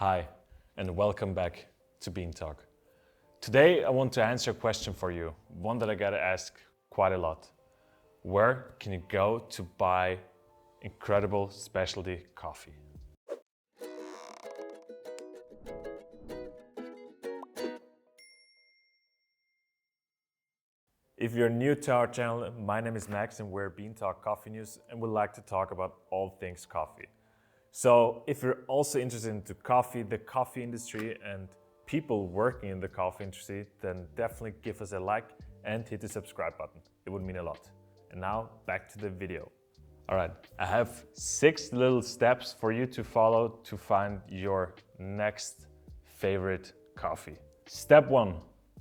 Hi, and welcome back to BeanTalk. Today I want to answer a question for you, one that I gotta ask quite a lot. Where can you go to buy incredible specialty coffee? If you're new to our channel, my name is Max and we're BeanTalk Coffee News and we'd like to talk about all things coffee. So if you're also interested into coffee, the coffee industry and people working in the coffee industry, then definitely give us a like and hit the subscribe button. It would mean a lot. And now back to the video. All right, I have 6 little steps for you to follow to find your next favorite coffee. Step 1.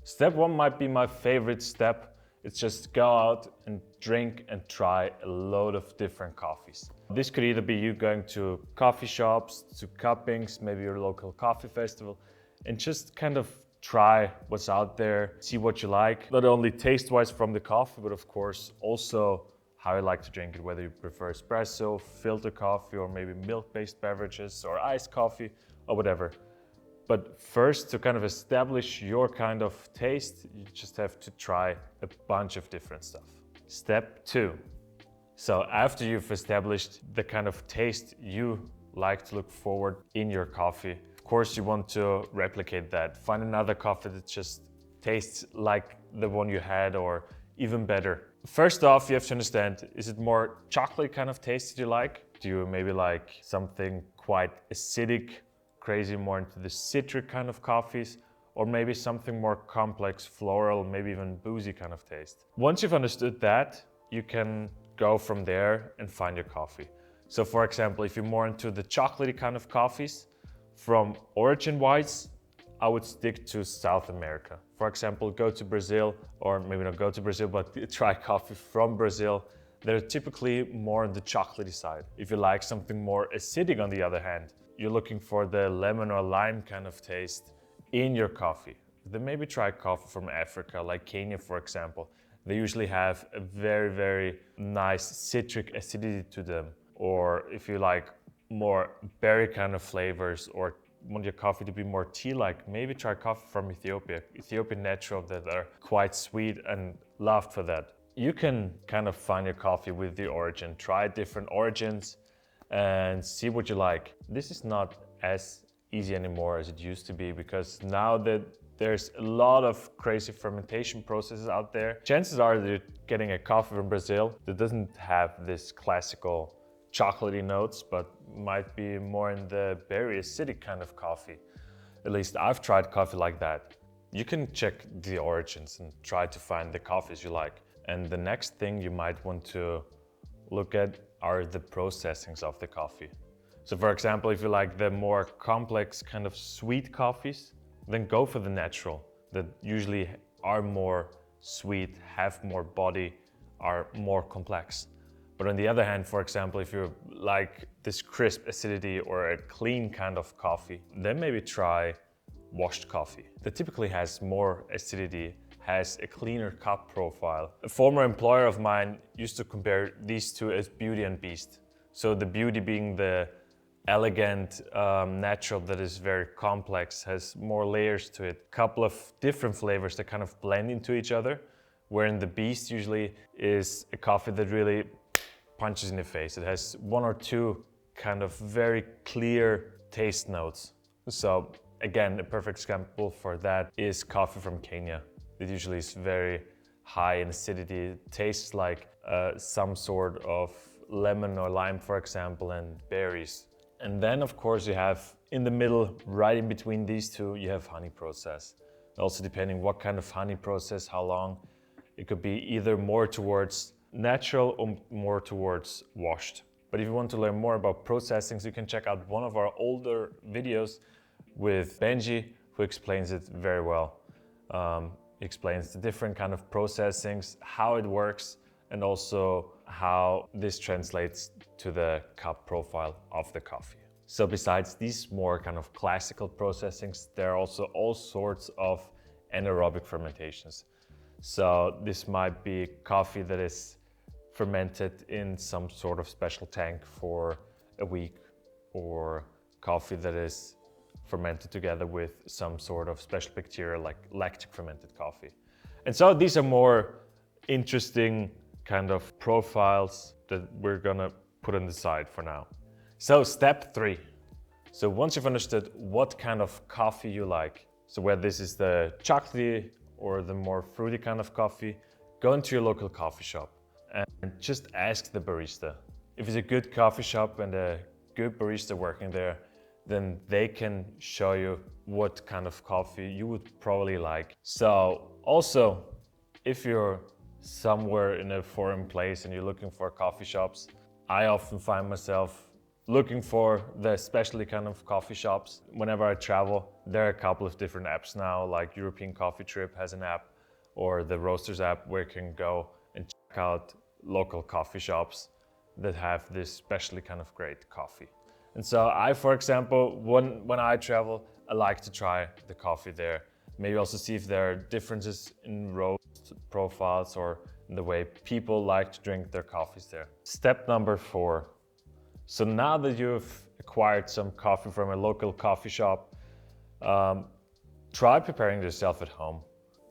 Step 1 might be my favorite step. It's just go out and drink and try a load of different coffees. This could either be you going to coffee shops, to cuppings, maybe your local coffee festival, and just kind of try what's out there, see what you like. Not only taste-wise from the coffee, but of course also how you like to drink it, whether you prefer espresso, filter coffee, or maybe milk-based beverages, or iced coffee, or whatever. But first, to kind of establish your kind of taste, you just have to try a bunch of different stuff. Step 2. So after you've established the kind of taste you like to look forward in your coffee, of course you want to replicate that. Find another coffee that just tastes like the one you had or even better. First off, you have to understand, is it more chocolate kind of taste that you like? Do you maybe like something quite acidic, crazy more into the citric kind of coffees, or maybe something more complex, floral, maybe even boozy kind of taste? Once you've understood that, you can go from there and find your coffee. So for example, if you're more into the chocolatey kind of coffees, from origin-wise, I would stick to South America. For example, go to Brazil, or maybe not go to Brazil, but try coffee from Brazil. They're typically more on the chocolatey side. If you like something more acidic on the other hand, you're looking for the lemon or lime kind of taste in your coffee, then maybe try coffee from Africa, like Kenya, for example. They usually have a very, very nice citric acidity to them. Or if you like more berry kind of flavors or want your coffee to be more tea-like, maybe try coffee from Ethiopia. Ethiopian natural that are quite sweet and loved for that. You can kind of find your coffee with the origin, try different origins and see what you like. This is not as easy anymore as it used to be because now that there's a lot of crazy fermentation processes out there, chances are that you're getting a coffee from Brazil that doesn't have this classical chocolatey notes, but might be more in the berry acidic kind of coffee. At least I've tried coffee like that. You can check the origins and try to find the coffees you like. And the next thing you might want to look at are the processings of the coffee. So for example, if you like the more complex kind of sweet coffees, then go for the natural that usually are more sweet, have more body, are more complex. But on the other hand, for example, if you like this crisp acidity or a clean kind of coffee, then maybe try washed coffee that typically has more acidity, has a cleaner cup profile. A former employer of mine used to compare these two as beauty and beast. So the beauty being the elegant, natural that is very complex, has more layers to it. A couple of different flavors that kind of blend into each other, wherein the beast usually is a coffee that really punches in the face. It has 1 or 2 kind of very clear taste notes. So again, a perfect example for that is coffee from Kenya. It usually is very high in acidity. It tastes like some sort of lemon or lime, for example, and berries. And then, of course, you have in the middle, right in between these two, you have honey process. Also, depending what kind of honey process, how long, it could be either more towards natural or more towards washed. But if you want to learn more about processings, you can check out one of our older videos with Benji, who explains it very well. He explains the different kind of processings, how it works, and also how this translates to the cup profile of the coffee. So besides these more kind of classical processings, there are also all sorts of anaerobic fermentations. So this might be coffee that is fermented in some sort of special tank for a week, or coffee that is fermented together with some sort of special bacteria like lactic fermented coffee. And so these are more interesting kind of profiles that we're gonna put on the side for now. So step 3. So once you've understood what kind of coffee you like, so whether this is the chocolatey or the more fruity kind of coffee, go into your local coffee shop and just ask the barista. If it's a good coffee shop and a good barista working there, then they can show you what kind of coffee you would probably like. So also, if you're somewhere in a foreign place and you're looking for coffee shops, I often find myself looking for the specialty kind of coffee shops. Whenever I travel, there are a couple of different apps now, like European Coffee Trip has an app, or the Roasters app, where you can go and check out local coffee shops that have this specially kind of great coffee. And so I, for example, when I travel, I like to try the coffee there. Maybe also see if there are differences in roast profiles or in the way people like to drink their coffees there. Step number 4. So now that you've acquired some coffee from a local coffee shop, try preparing it yourself at home.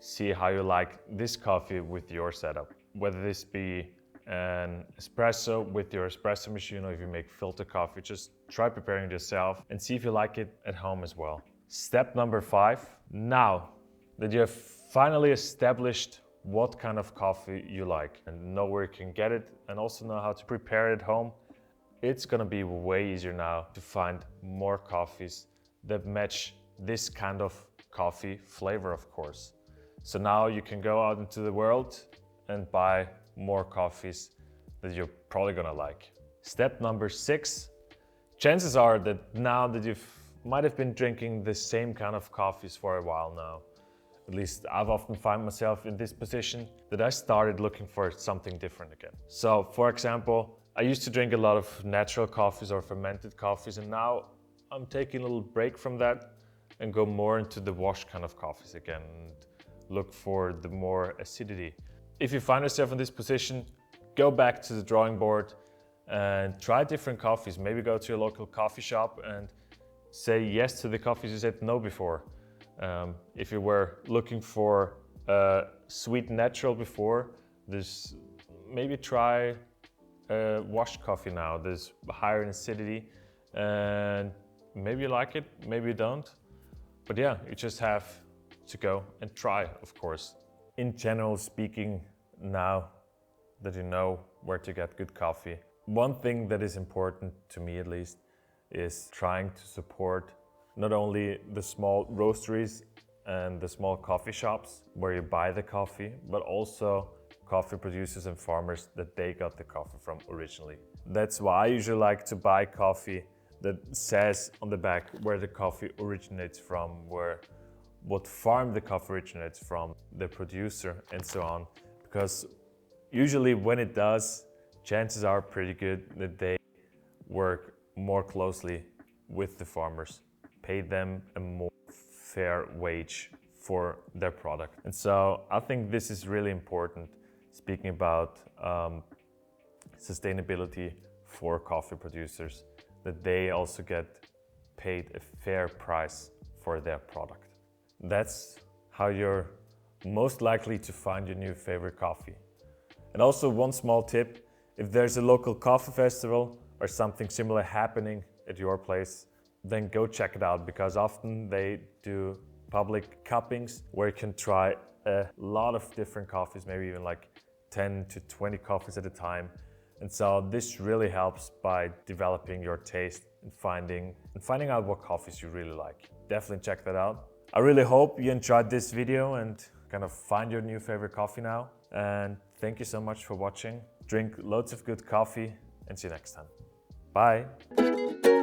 See how you like this coffee with your setup. Whether this be an espresso with your espresso machine, or if you make filter coffee, just try preparing it yourself and see if you like it at home as well. Step number 5. Now that you have finally established what kind of coffee you like and know where you can get it and also know how to prepare it at home, it's gonna be way easier now to find more coffees that match this kind of coffee flavor, of course. So now you can go out into the world and buy more coffees that you're probably gonna like. Step number 6. Chances are that now that you might have been drinking the same kind of coffees for a while now, at least I've often found myself in this position, that I started looking for something different again. So for example, I used to drink a lot of natural coffees or fermented coffees, and now I'm taking a little break from that and go more into the wash kind of coffees again and look for the more acidity. If you find yourself in this position, go back to the drawing board and try different coffees. Maybe go to your local coffee shop and say yes to the coffees you said no before. If you were looking for sweet natural before, maybe try washed coffee now. There's higher in acidity and maybe you like it, maybe you don't. But yeah, you just have to go and try, of course. In general speaking, now that you know where to get good coffee, one thing that is important to me at least is trying to support not only the small roasteries and the small coffee shops where you buy the coffee, but also coffee producers and farmers that they got the coffee from originally. That's why I usually like to buy coffee that says on the back where the coffee originates from, what farm the coffee originates from, the producer, and so on. Because usually when it does, chances are pretty good that they work more closely with the farmers, pay them a more fair wage for their product. And so I think this is really important, speaking about sustainability for coffee producers, that they also get paid a fair price for their product. That's how you're most likely to find your new favorite coffee. And also one small tip, if there's a local coffee festival or something similar happening at your place, then go check it out, because often they do public cuppings where you can try a lot of different coffees, maybe even like 10 to 20 coffees at a time. And so this really helps by developing your taste and finding out what coffees you really like. Definitely check that out. I really hope you enjoyed this video and kind of find your new favorite coffee now. And thank you so much for watching. Drink loads of good coffee and see you next time. Bye.